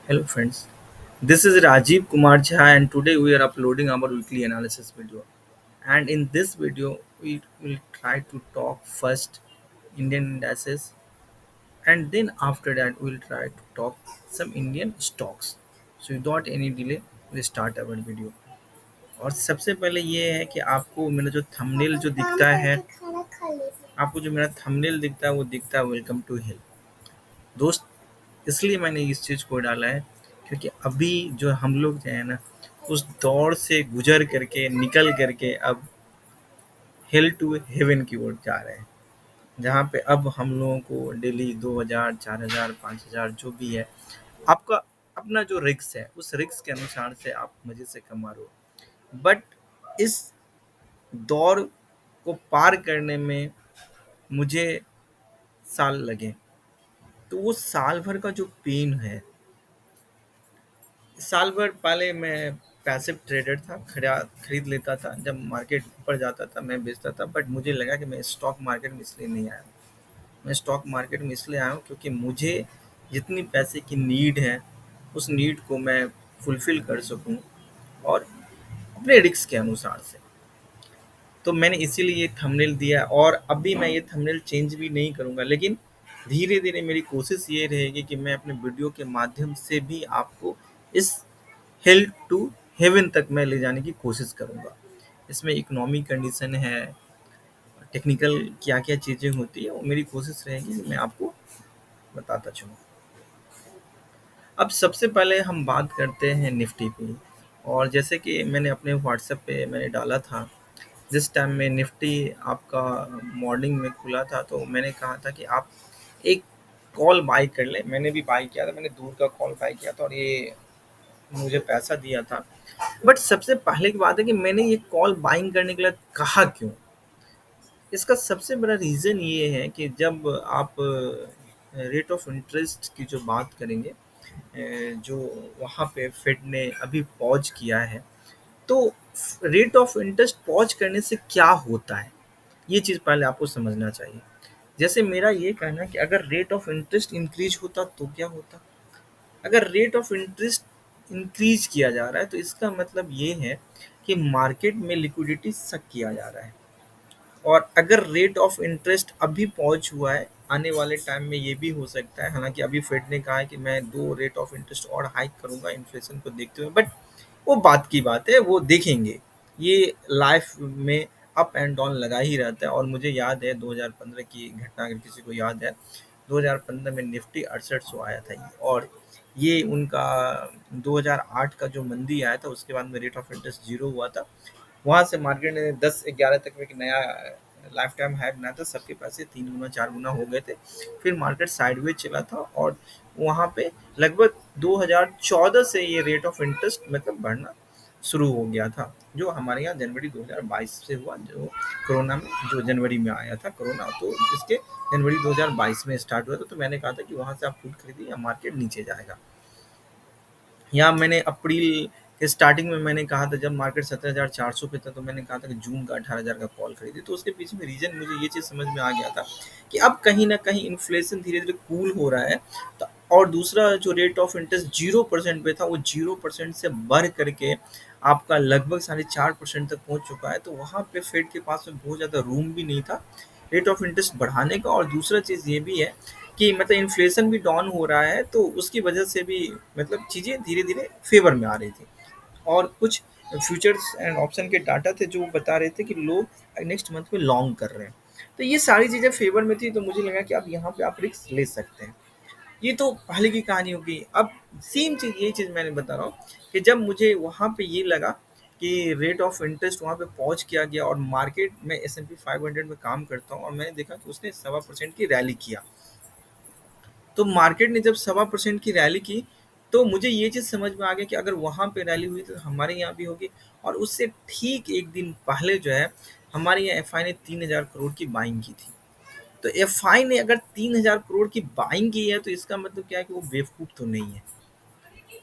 Hello friends, this is Rajiv Kumar Jha and today we are uploading our weekly analysis video. And in this video, we will try to talk first Indian indices and then after that we will try to talk some Indian stocks. So without any delay, we start our video. और सबसे पहले ये है कि आपको मेरा जो thumbnail जो दिखता है आपको जो मेरा थंबनेल दिखता है वो दिखता है वेलकम टू हिल दोस्त। इसलिए मैंने इस चीज़ को डाला है क्योंकि अभी जो हम लोग जो है ना उस दौर से गुजर करके निकल करके अब हिल टू हेवन की ओर जा रहे हैं, जहाँ पे अब हम लोगों को डेली 2000 4000 5000 जो भी है आपका अपना जो रिक्स है उस रिक्स के अनुसार से आप मजे से कमा रहे हो। बट इस दौर को पार करने में मुझे साल लगे, तो वो साल भर का जो पेन है, साल भर पहले मैं पैसिव ट्रेडर था, खरीद लेता था, जब मार्केट ऊपर जाता था मैं बेचता था। बट मुझे लगा कि मैं स्टॉक मार्केट में इसलिए नहीं आया हूँ। मैं स्टॉक मार्केट में इसलिए आया हूँ क्योंकि मुझे जितनी पैसे की नीड है उस नीड को मैं फुलफिल कर सकूँ और अपने रिस्क के अनुसार से। तो मैंने इसीलिए ये थंबनेल दिया और अभी मैं ये थंबनेल चेंज भी नहीं करूँगा, लेकिन धीरे धीरे मेरी कोशिश ये रहेगी कि मैं अपने वीडियो के माध्यम से भी आपको इस हिल टू हेवन तक मैं ले जाने की कोशिश करूँगा। इसमें इकोनॉमिक कंडीशन है, टेक्निकल क्या-क्या चीज़ें होती है, वो मेरी कोशिश रहेगी कि मैं आपको बताता चलूँ। अब सबसे पहले हम बात करते हैं निफ्टी की। और जैसे कि मैंने अपने व्हाट्सएप पे मैंने डाला था, जिस टाइम में निफ्टी आपका मॉर्निंग में खुला था तो मैंने कहा था कि आप एक कॉल बाय कर लें। मैंने भी बाय किया था, मैंने दूर का कॉल बाय किया था और ये मुझे पैसा दिया था। बट सबसे पहले की बात है कि मैंने ये कॉल बाइंग करने के लिए कहा क्यों? इसका सबसे बड़ा रीज़न ये है कि जब आप रेट ऑफ इंटरेस्ट की जो बात करेंगे, जो वहाँ पे फेड ने अभी पॉज किया है, तो रेट ऑफ इंटरेस्ट पॉज करने से क्या होता है? ये चीज़ पहले आपको समझना चाहिए। जैसे मेरा ये कहना है कि अगर रेट ऑफ इंटरेस्ट इंक्रीज होता तो क्या होता? अगर रेट ऑफ इंटरेस्ट इंक्रीज किया जा रहा है तो इसका मतलब ये है कि मार्केट में लिक्विडिटी सक किया जा रहा है। और अगर रेट ऑफ इंटरेस्ट अभी पहुंच हुआ है, आने वाले टाइम में ये भी हो सकता है, हालांकि अभी फेड ने कहा है कि मैं 2 रेट ऑफ इंटरेस्ट और हाइक करूंगा इन्फ्लेशन को देखते हुए। बट वो बात की बात है, वो देखेंगे। ये लाइफ में अप एंड डाउन लगा ही रहता है। और मुझे याद है 2015 की घटना, अगर किसी को याद है, 2015 में निफ्टी 6800 आया था ये। और ये उनका 2008 का जो मंदी आया था उसके बाद में रेट ऑफ इंटरेस्ट जीरो हुआ था। वहाँ से मार्केट ने 10-11 तक में एक नया लाइफ टाइम हाई बनाया था, सबके पैसे 3 गुना 4 गुना हो गए थे। फिर मार्केट साइडवेज चला था और वहाँ पे लगभग 2014 से ये रेट ऑफ इंटरेस्ट मतलब बढ़ना शुरू हो गया था, जो हमारे यहाँ जनवरी 2022 से हुआ। जो कोरोना में जो जनवरी में आया था कोरोना, तो इसके जनवरी 2022 में स्टार्ट हुआ था। तो मैंने कहा था कि वहाँ से आप फूड खरीदिए या मार्केट नीचे जाएगा। यहाँ मैंने अप्रैल के स्टार्टिंग में मैंने कहा था, जब मार्केट 17,400 पे था, तो मैंने कहा था कि जून का 18,000 का कॉल खरीदे। तो उसके पीछे में रीज़न मुझे ये चीज़ समझ में आ गया था कि अब कहीं न कहीं इन्फ्लेशन धीरे-धीरे कूल हो रहा है। तो और दूसरा जो रेट ऑफ इंटरेस्ट 0% पे था, वो 0% से बढ़ करके आपका लगभग साढ़े 4% तक पहुँच चुका है। तो वहाँ पे फेड के पास में बहुत ज़्यादा रूम भी नहीं था रेट ऑफ इंटरेस्ट बढ़ाने का। और दूसरा चीज़ ये भी है कि मतलब इन्फ्लेशन भी डाउन हो रहा है, तो उसकी वजह से भी मतलब चीज़ें धीरे-धीरे फ़ेवर में आ रही थी। और कुछ फ्यूचर्स एंड ऑप्शन के डाटा थे जो बता रहे थे कि लोग नेक्स्ट मंथ में लॉन्ग कर रहे हैं। तो ये सारी चीज़ें फ़ेवर में थी, तो मुझे लगा कि अब यहाँ पे आप रिस्क ले सकते हैं। ये तो पहले की कहानी हो गई। अब सेम चीज़, यही चीज़ मैंने बता रहा हूँ कि जब मुझे वहाँ पे ये लगा कि रेट ऑफ इंटरेस्ट वहाँ पे पहुँच किया गया और मार्केट में S&P 500 में काम करता हूँ और मैंने देखा कि उसने 1.25% की रैली किया। तो मार्केट ने जब 1.25% की रैली की, तो मुझे ये चीज़ समझ में आ गया कि अगर वहाँ पे रैली हुई तो हमारे यहाँ भी होगी। और उससे ठीक 1 दिन पहले जो है, हमारे यहाँ एफआई ने 3,000 करोड़ की बाइंग की थी। तो एफआई ने अगर 3,000 करोड़ की बाइंग की है तो इसका मतलब क्या है कि वो बेवकूफ़ तो नहीं है।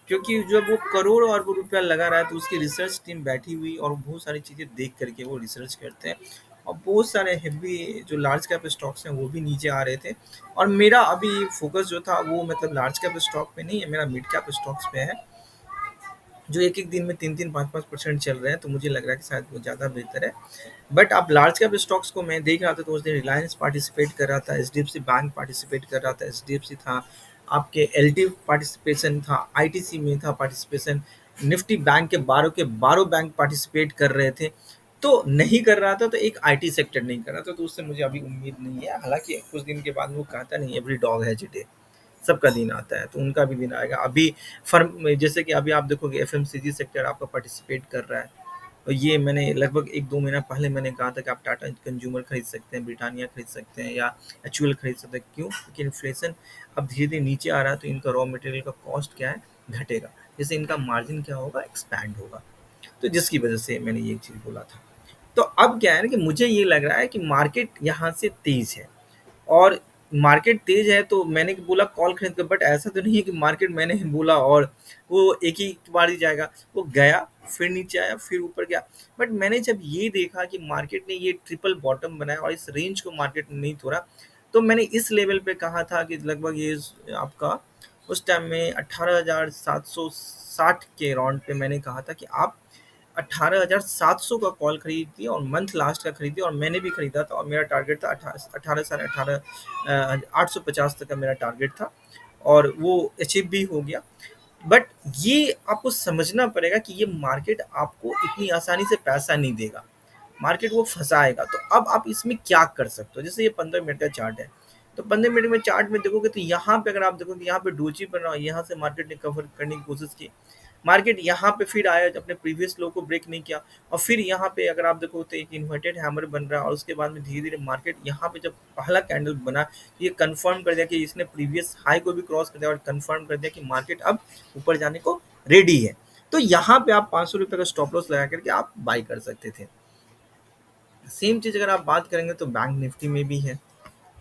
क्योंकि जब वो करोड़ अरब रुपया लगा रहा है तो उसकी रिसर्च टीम बैठी हुई और बहुत सारी चीज़ें देख करके वो रिसर्च करते हैं। और बहुत सारे हेवी जो लार्ज कैप स्टॉक्स हैं वो भी नीचे आ रहे थे। और मेरा अभी फोकस जो था वो मतलब लार्ज कैप स्टॉक पे नहीं है, मेरा मिड कैप स्टॉक्स पे है, जो एक एक दिन में 3-3 5-5% चल रहे हैं, तो मुझे लग रहा है कि शायद वो ज़्यादा बेहतर है। बट आप लार्ज कैप स्टॉक्स को मैं देख रहा था, तो उस दिन रिलायंस पार्टिसिपेट कर रहा था, एचडीएफसी बैंक पार्टिसिपेट कर रहा था, एचडीएफसी था, आपके एलटी पार्टिसिपेशन था, आईटीसी में था पार्टिसिपेशन, निफ्टी बैंक के 12 बैंक पार्टिसिपेट कर रहे थे। तो नहीं कर रहा था, तो एक आईटी सेक्टर नहीं कर रहा था, तो उससे मुझे अभी उम्मीद नहीं है। हालांकि कुछ दिन के बाद वो कहता नहीं, एवरी डॉग हैज डे, सबका दिन आता है, तो उनका भी दिन आएगा। अभी फर्म जैसे कि अभी आप देखोगे एफएमसीजी सेक्टर आपका पार्टिसिपेट कर रहा है, और ये मैंने लगभग 1-2 महीना पहले मैंने कहा था कि आप टाटा कंज्यूमर खरीद सकते हैं, ब्रिटानिया खरीद सकते हैं या एचयूएल खरीद सकते हैं। क्यों? क्योंकि इन्फ्लेशन अब धीरे-धीरे नीचे आ रहा है, तो इनका रॉ मटेरियल का कॉस्ट क्या है? घटेगा। जिससे इनका मार्जिन क्या होगा? एक्सपैंड होगा। तो जिसकी वजह से मैंने ये चीज़ बोला था। तो अब क्या है ना कि मुझे ये लग रहा है कि मार्केट यहाँ से तेज़ है, और मार्केट तेज है, तो मैंने बोला कॉल खरीद कर, बट ऐसा तो नहीं है कि मार्केट मैंने बोला और वो एक ही बार ही जाएगा। वो गया, फिर नीचे आया, फिर ऊपर गया। बट मैंने जब ये देखा कि मार्केट ने ये ट्रिपल बॉटम बनाया और इस रेंज को मार्केट ने नहीं तोड़ा, तो मैंने इस लेवल पे कहा था कि लगभग ये आपका उस टाइम में 18,760 के राउंड पे मैंने कहा था कि आप 18,700 का कॉल खरीदिए और मंथ लास्ट का खरीदिए, और मैंने भी खरीदा था, और मेरा टारगेट था 850 तक का मेरा टारगेट था, और वो अचीव भी हो गया। बट ये आपको समझना पड़ेगा कि ये मार्केट आपको इतनी आसानी से पैसा नहीं देगा, मार्केट वो फंसाएगा। तो अब आप इसमें क्या कर सकते हो? जैसे ये 15 मिनट का चार्ट है, तो 15 मिनट में चार्ट में देखोगे, तो यहाँ पे अगर आप देखोगे, यहाँ पे डोजी बन रहा है, यहाँ से मार्केट ने कवर करने की कोशिश की, मार्केट यहाँ पे फिर आया, अपने प्रीवियस लो को ब्रेक नहीं किया, और फिर यहाँ पे अगर आप देखो तो एक इन्वर्टेड हैमर बन रहा है, और उसके बाद में धीरे धीरे मार्केट यहाँ पे जब पहला कैंडल बना, तो ये कंफर्म कर दिया कि इसने प्रीवियस हाई को भी क्रॉस कर दिया, और कंफर्म कर दिया कि मार्केट अब ऊपर जाने को रेडी है। तो यहाँ पे आप 500 रुपये का स्टॉप लॉस लगा करके आप बाई कर सकते थे। सेम चीज़ अगर आप बात करेंगे तो बैंक निफ्टी में भी है,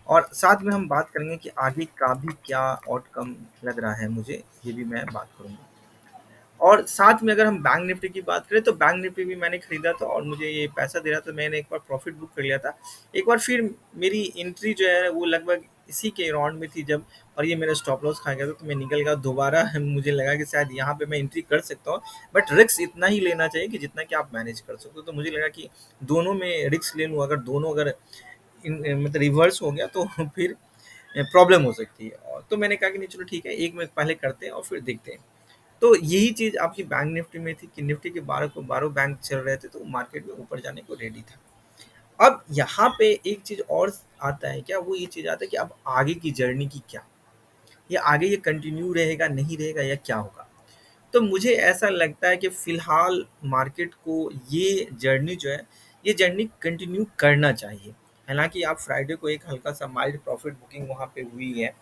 और साथ में हम बात करेंगे कि आगे का भी क्या आउटकम लग रहा है मुझे, ये भी मैं बात करूँगा। और साथ में अगर हम बैंक निफ्टी की बात करें, तो बैंक निफ्टी भी मैंने खरीदा था, और मुझे ये पैसा दे रहा था, मैंने एक बार प्रॉफिट बुक कर लिया था। एक बार फिर मेरी एंट्री जो है वो लगभग इसी के राउंड में थी जब, और ये मेरा स्टॉप लॉस खा गया था, तो मैं निकल गया दोबारा। मुझे लगा कि शायद यहाँ पे मैं एंट्री कर सकता हूँ, बट रिस्क इतना ही लेना चाहिए कि जितना कि आप मैनेज कर सकते हो। तो मुझे लगा कि दोनों में रिस्क ले लूँ, अगर दोनों अगर मतलब रिवर्स हो गया तो फिर प्रॉब्लम हो सकती है। और तो मैंने कहा कि नहीं, चलो ठीक है, एक में पहले करते हैं और फिर देखते हैं। तो यही चीज़ आपकी बैंक निफ्टी में थी कि निफ्टी के 12 को 12 बैंक चल रहे थे, तो मार्केट में ऊपर जाने को रेडी था। अब यहाँ पे एक चीज़ और आता है क्या, वो ये चीज़ आता है कि अब आगे की जर्नी की क्या, ये आगे ये कंटिन्यू रहेगा, नहीं रहेगा, या क्या होगा? तो मुझे ऐसा लगता है कि फ़िलहाल मार्केट को ये जर्नी जो है, ये जर्नी कंटिन्यू करना चाहिए। हालाँकि आप फ्राइडे को एक हल्का-सा माइल्ड प्रॉफ़िट बुकिंग वहाँ पे हुई है,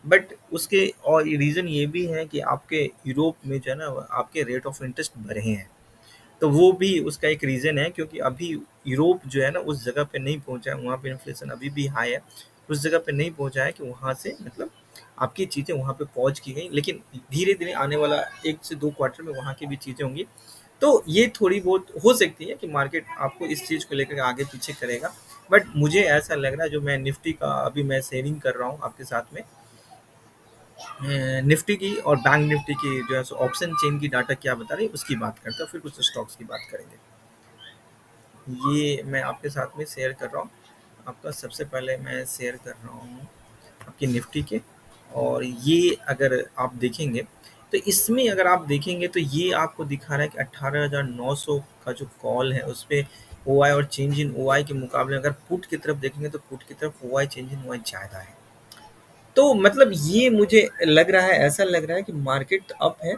बट उसके और रीज़न ये भी है कि आपके यूरोप में जो है ना, आपके रेट ऑफ़ इंटरेस्ट बढ़े हैं। तो वो भी उसका एक रीज़न है, क्योंकि अभी यूरोप जो है ना उस जगह पे नहीं पहुँचा है, वहाँ पे इन्फ्लेशन अभी भी हाई है। उस जगह पे नहीं पहुँचा है कि वहाँ से मतलब आपकी चीज़ें वहाँ पे पहुँच की गई, लेकिन धीरे-धीरे आने वाला 1 से 2 क्वार्टर में वहाँ की भी चीज़ें होंगी। तो ये थोड़ी बहुत हो सकती है कि मार्केट आपको इस चीज़ को लेकर आगे पीछे करेगा। बट मुझे ऐसा लग रहा है, जो मैं निफ्टी का अभी मैं शेयरिंग कर रहा हूँ आपके साथ में, निफ्टी की और बैंक निफ्टी की जो है सो ऑप्शन चेन की डाटा क्या बता रही है उसकी बात करते हैं, फिर कुछ स्टॉक्स की बात करेंगे। ये मैं आपके साथ में शेयर कर रहा हूँ। आपका सबसे पहले मैं शेयर कर रहा हूँ आपकी निफ्टी के, और ये अगर आप देखेंगे, तो इसमें अगर आप देखेंगे तो ये आपको दिखा रहा है कि 18,900 का जो कॉल है उस पे ओआई और चेंज इन ओआई के मुकाबले अगर पुट की तरफ देखेंगे, तो पुट की तरफ ओआई चेंज इन ओआई ज़्यादा है। तो मतलब ये मुझे लग रहा है, ऐसा लग रहा है कि मार्केट अप है,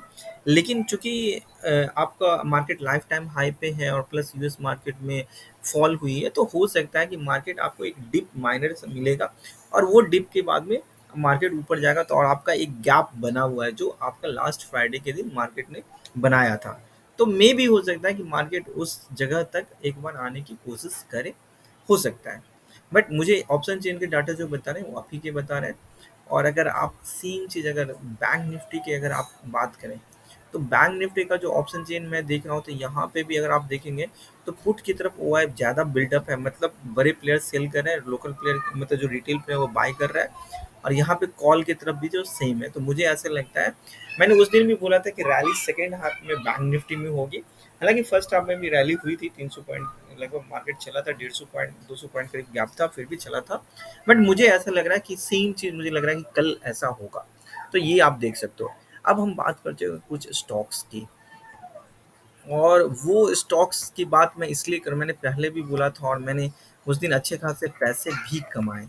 लेकिन चूंकि आपका मार्केट लाइफ टाइम हाई पे है, और प्लस यूएस मार्केट में फॉल हुई है, तो हो सकता है कि मार्केट आपको एक डिप माइनर से मिलेगा, और वो डिप के बाद में मार्केट ऊपर जाएगा। तो और आपका एक गैप बना हुआ है जो आपका लास्ट फ्राइडे के दिन मार्केट ने बनाया था, तो मे भी हो सकता है कि मार्केट उस जगह तक एक बार आने की कोशिश करे, हो सकता है। बट मुझे ऑप्शन चेन के डाटा जो बता रहे हैं वो आप ही के बता रहे हैं। और अगर आप सेम चीज़ अगर बैंक निफ्टी की अगर आप बात करें, तो बैंक निफ्टी का जो ऑप्शन चेन मैं देख रहा हूँ, तो यहाँ पे भी अगर आप देखेंगे तो पुट की तरफ ओआई ज़्यादा बिल्डअप है, मतलब बड़े प्लेयर सेल कर रहे हैं, लोकल प्लेयर मतलब जो रिटेल प्लेयर वो बाय कर रहा है, और यहाँ पे कॉल की तरफ भी जो सेम है। तो मुझे ऐसा लगता है, मैंने उस दिन भी बोला था कि रैली सेकेंड हाफ में बैंक निफ्टी में होगी। हालांकि फर्स्ट हाफ में भी रैली हुई थी, 300 पॉइंट लगभग मार्केट चला था, 150 पॉइंट 200 पॉइंट करीब गैप था, फिर भी चला था। बट मुझे ऐसा लग रहा है कि सेम चीज़ मुझे लग रहा है कि कल ऐसा होगा। तो ये आप देख सकते हो। अब हम बात करते हैं कुछ स्टॉक्स की, और वो स्टॉक्स की बात मैं इसलिए कर, मैंने पहले भी बोला था और मैंने उस दिन अच्छे खासे पैसे भी कमाए।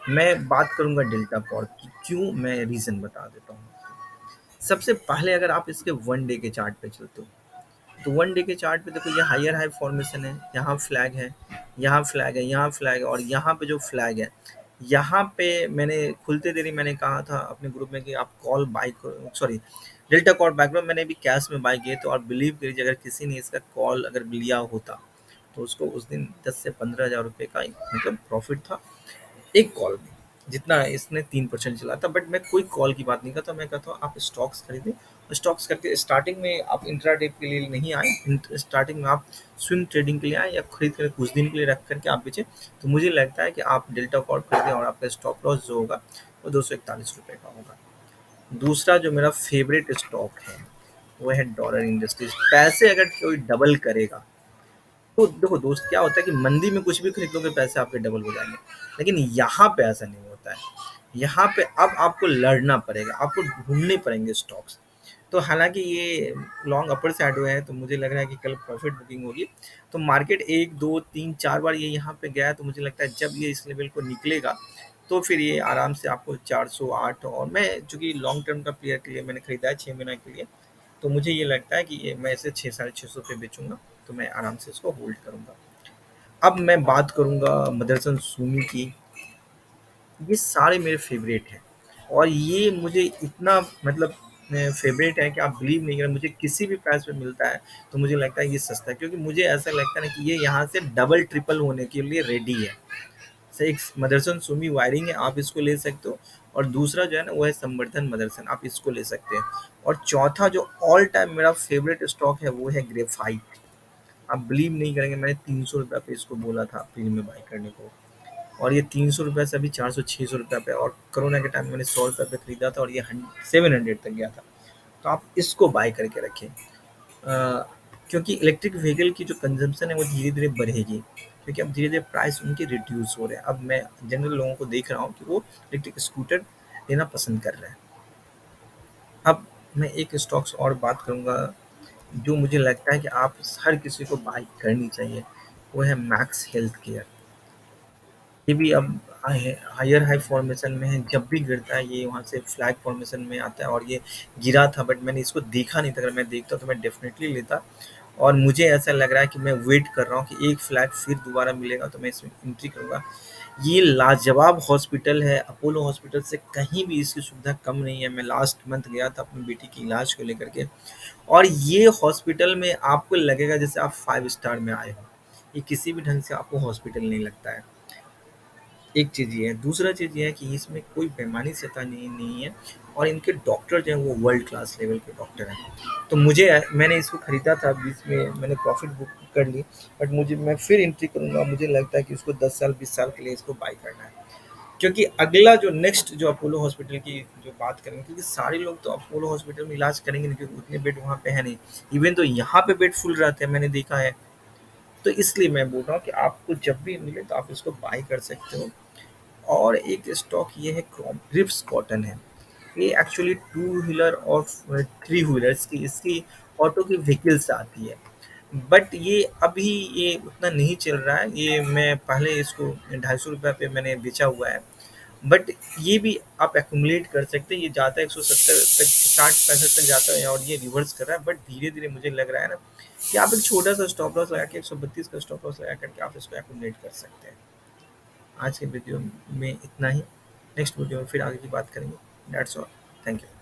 मैं बात करूंगा डेल्टा कॉर्प की, क्यों, मैं रीज़न बता देता हूँ। सबसे पहले अगर आप इसके वन डे के चार्ट पे चलते हो, तो वन डे के चार्ट पे देखो, ये हायर हाई फॉर्मेशन है, यहाँ फ्लैग है, यहाँ फ्लैग है, यहाँ फ्लैग है, और यहाँ पे जो फ्लैग है, यहाँ पे मैंने खुलते देरी मैंने कहा था अपने ग्रुप में कि आप कॉल बाई करो, सॉरी डेल्टा कॉल बैकग्राउंड मैंने भी कैश में बाई किए, तो और बिलीव करिए अगर किसी ने इसका कॉल अगर लिया होता, तो उसको उस दिन 10 से 15 हज़ार रुपये का मतलब प्रॉफिट था एक कॉल में, जितना इसने 3% चला था। बट मैं कोई कॉल की बात नहीं करता, मैं कहता हूँ आप स्टॉक्स खरीदें, स्टॉक्स करके स्टार्टिंग में आप इंट्राडे के लिए नहीं आए, स्टार्टिंग में आप स्विंग ट्रेडिंग के लिए आए, या खरीद कर कुछ दिन के लिए रख करके आप बेचें। तो मुझे लगता है कि आप डेल्टा कॉर्प खरीदें, और आपका स्टॉप लॉस जो होगा वो 241 रुपये का होगा। दूसरा जो मेरा फेवरेट स्टॉक है वो है डॉलर इंडस्ट्रीज। पैसे अगर कोई डबल करेगा, तो देखो दोस्त, क्या होता है कि मंदी में कुछ भी खरीद लोगे पैसे आपके डबल हो जाएंगे, लेकिन यहाँ पे ऐसा नहीं होता है। यहाँ पे अब आपको लड़ना पड़ेगा, आपको ढूंढने पड़ेंगे स्टॉक्स। तो हालांकि ये लॉन्ग अपर साइड हुए हैं, तो मुझे लग रहा है कि कल प्रॉफिट बुकिंग होगी। तो मार्केट एक दो तीन चार बार ये यहाँ पे गया है, तो मुझे लगता है जब ये इस लेवल को निकलेगा, तो फिर ये आराम से आपको 408, और मैं चूंकि लॉन्ग टर्म का प्लेयर के लिए मैंने खरीदा है 6 महीने के लिए, तो मुझे ये लगता है कि ये मैं इसे 6 साढ़े 6 सौ पे बेचूंगा, तो मैं आराम से इसको होल्ड करूंगा। अब मैं बात करूंगा मदरसन सूमी की। ये सारे मेरे फेवरेट हैं, और ये मुझे इतना मतलब फेवरेट है कि आप बिलीव नहीं करें, मुझे किसी भी प्राइस पे मिलता है तो मुझे लगता है ये सस्ता है, क्योंकि मुझे ऐसा लगता है ना कि ये यहाँ से डबल ट्रिपल होने के लिए रेडी है। से एक मदरसन सुमी वायरिंग है, आप इसको ले सकते हो, और दूसरा जो है ना वो है संवर्धन मदरसन, आप इसको ले सकते हैं। और चौथा जो ऑल टाइम मेरा फेवरेट स्टॉक है वो है ग्रेफाइट। आप बिलीव नहीं करेंगे, मैंने 300 रुपये पे इसको बोला था अप्रैल में बाई करने को, और ये 300 रुपये से अभी 400 600 रुपये पे, और कोरोना के टाइम मैंने 100 रुपये पे खरीदा था और ये 700 तक गया था। तो आप इसको बाय करके रखें, क्योंकि इलेक्ट्रिक व्हीकल की जो कंजम्पशन है वो धीरे धीरे बढ़ेगी, क्योंकि अब धीरे धीरे प्राइस उनके रिड्यूस हो रहे हैं। अब मैं जनरल लोगों को देख रहा हूँ कि वो इलेक्ट्रिक स्कूटर लेना पसंद कर रहे हैं। अब मैं एक स्टॉक्स और बात करूँगा जो मुझे लगता है कि आप हर किसी को बाय करनी चाहिए, वो है मैक्स हेल्थ केयर। ये भी अब हायर हाई फॉर्मेशन में है, जब भी गिरता है ये वहाँ से फ्लैग फॉर्मेशन में आता है, और ये गिरा था बट मैंने इसको देखा नहीं था, अगर मैं देखता तो मैं डेफिनेटली लेता। और मुझे ऐसा लग रहा है कि मैं वेट कर रहा हूँ कि एक फ्लैग फिर दोबारा मिलेगा तो मैं इसमें एंट्री करूँगा। ये लाजवाब हॉस्पिटल है, अपोलो हॉस्पिटल से कहीं भी इसकी सुविधा कम नहीं है। मैं लास्ट मंथ गया था अपनी बेटी की इलाज को लेकर के, और ये हॉस्पिटल में आपको लगेगा जैसे आप 5 स्टार में आए हो। ये किसी भी ढंग से आपको हॉस्पिटल नहीं लगता है। एक चीज़ ये है, दूसरा चीज़ ये है कि इसमें कोई बेईमानी शैतानी नहीं है, और इनके डॉक्टर जो हैं वो वर्ल्ड क्लास लेवल के डॉक्टर हैं। तो मुझे मैंने इसको खरीदा था, बीच में मैंने प्रॉफिट बुक कर ली, बट मुझे मैं फिर एंट्री करूँगा। मुझे लगता है कि उसको 10 साल 20 साल के लिए इसको बाय करना है, क्योंकि अगला जो नेक्स्ट जो अपोलो हॉस्पिटल की जो बात करेंगे, क्योंकि सारे लोग तो अपोलो हॉस्पिटल में इलाज करेंगे नहीं, क्योंकि उतने बेड वहाँ पे है नहीं। इवन तो यहाँ पे बेड फुल रहते हैं, मैंने देखा है। तो इसलिए मैं बोल रहा हूँ कि आपको जब भी मिले तो आप इसको बाय कर सकते हो। और एक स्टॉक ये है ग्रिप्स कॉटन है। ये एक्चुअली टू व्हीलर और थ्री व्हीलर्स की इसकी ऑटो की व्हीकल्स आती है। बट ये अभी ये उतना नहीं चल रहा है, ये मैं पहले इसको 250 रुपये पे मैंने बेचा हुआ है। बट ये भी आप एक्यूमुलेट कर सकते हैं, ये जाता है 170 तक, 60 65 तक जाता है, और ये रिवर्स कर रहा है। बट धीरे धीरे मुझे लग रहा है ना कि आप एक छोटा सा स्टॉप लॉस लगा के 132 का स्टॉप लॉस लगा करके आप इसको एक्यूमुलेट कर सकते हैं। आज के वीडियो में इतना ही। नेक्स्ट वीडियो में फिर आगे की बात करेंगे। That's all. Thank you.